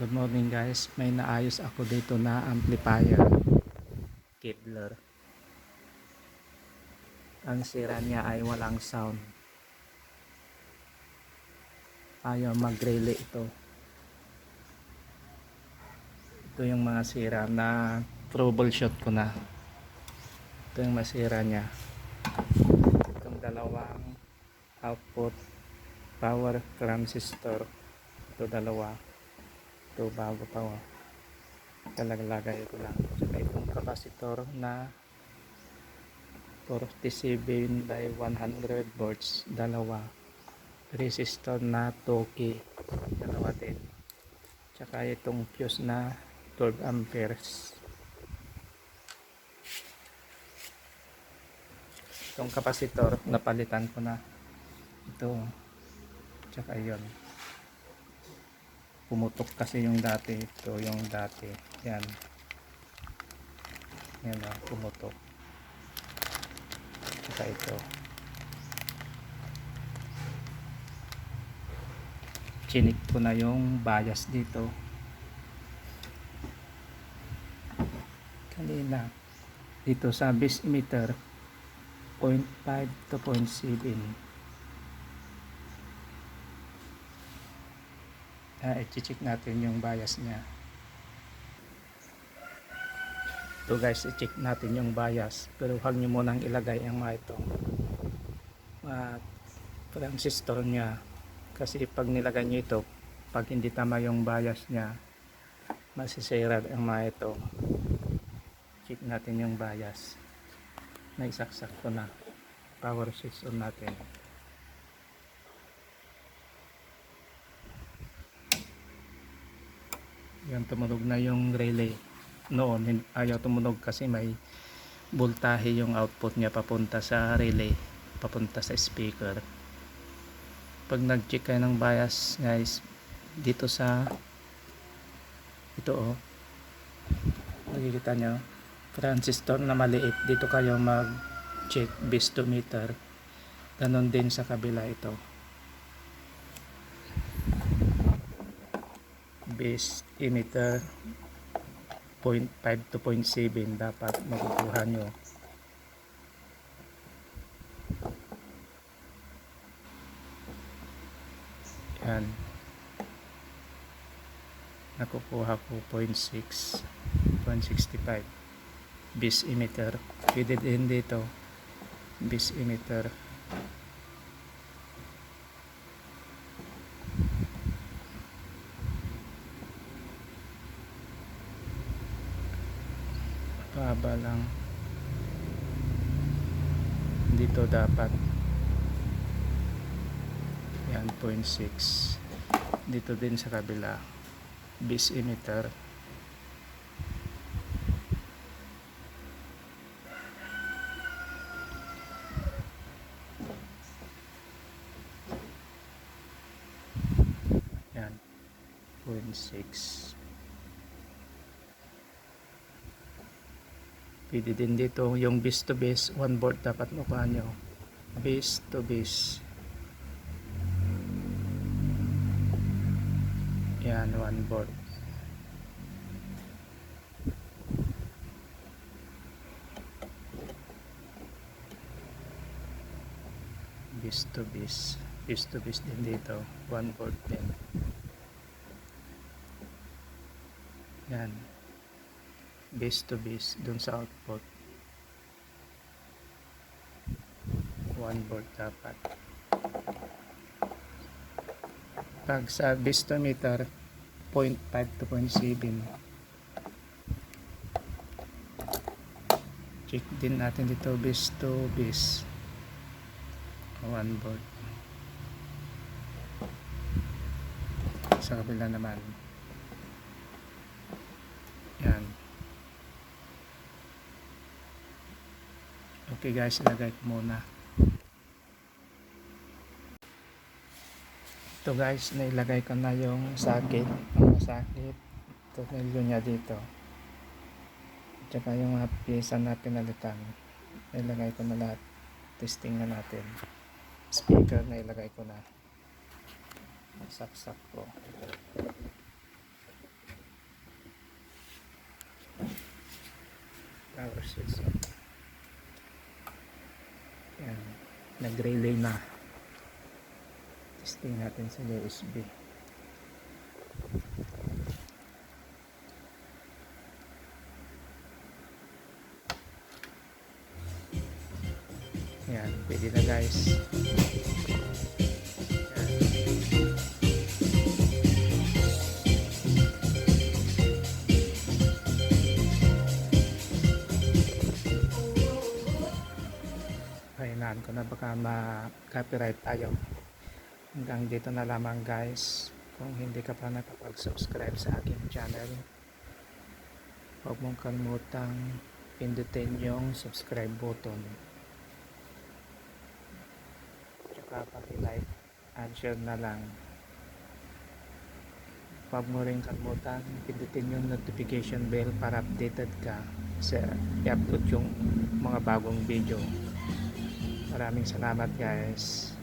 Good morning guys, may naayos ako dito na amplifier Kevlar. Ang sira niya ay walang sound, ayaw mag-relay ito. Ito yung mga sira na troubleshoot ko na. Ito yung masira niya, itong dalawang output power transistor, ito dalawa, ito bago pa, talaglagay ko lang. Saka itong capacitor na 47 by 100 volts, dalawa. Resistor na 2K, dalawa din. Tsaka itong fuse na 12 amperes. Itong capacitor napalitan ko na ito. Tsaka yun, pumutok kasi yung dati. Ito yung dati, yan yan o, pumutok. Tsaka ito, chinik ko na yung bias dito kanina. Dito sa base emitter 0.5 to 0.7, i-check natin yung bias nya. Ito guys, i-check natin yung bias, pero huwag nyo munang ilagay ang mga itong transistor nya, kasi pag nilagay nyo ito, pag hindi tama yung bias nya, masisira ang mga ito. Check natin yung bias. Naisaksak ko na, power switch on natin. Yan, tumunog na yung relay. Noon ayaw tumunog kasi may voltahe yung output niya papunta sa relay, papunta sa speaker. Pag nag-check kayo ng bias guys, dito sa ito nakikita nyo transistor na maliit, dito kayo mag-check base to meter. Ganon din sa kabila, ito base emitter 0.5 to 0.7 dapat makukuha nyo. Yan, nakukuha ko 0.6, 0.65 base emitter. Pwede din dito base emitter. Paba lang dito dapat. Yan, 0.6 dito din sa kabila base emitter. Yan, 0.6. Pwede din dito yung base to base, 1 volt dapat makuha nyo, base to base. Yan, 1 volt. Base to base, base to base din dito, 1 volt din. Yan, base to base dun sa output, 1 volt dapat. Pag sa base to meter 0.5 to 0.7, check din natin dito base to base, 1 volt. Sa kabila naman, yan. Okay guys, ilagay ko muna ito guys. Nailagay ko na yung socket, ang socket, tornilyo nya dito, tsaka yung mga pyesa na pinalitan, nailagay ko na lahat. Testing na natin. Speaker na ilagay ko na, saksak ko. switch on. Yan, nag-relay na. Testing natin sa USB. Yan, pwede na guys. Pahinaan ko na baka ma-copyright tayo. Hanggang dito na lamang guys. Kung hindi ka pa nakapag-subscribe sa aking channel, huwag mong kalimutang pindutin yung subscribe button. Tsaka paki-like and share na lang. Huwag mo rin kalimutan pindutin yung notification bell para updated ka sa i-upload yung mga bagong video. Maraming salamat guys.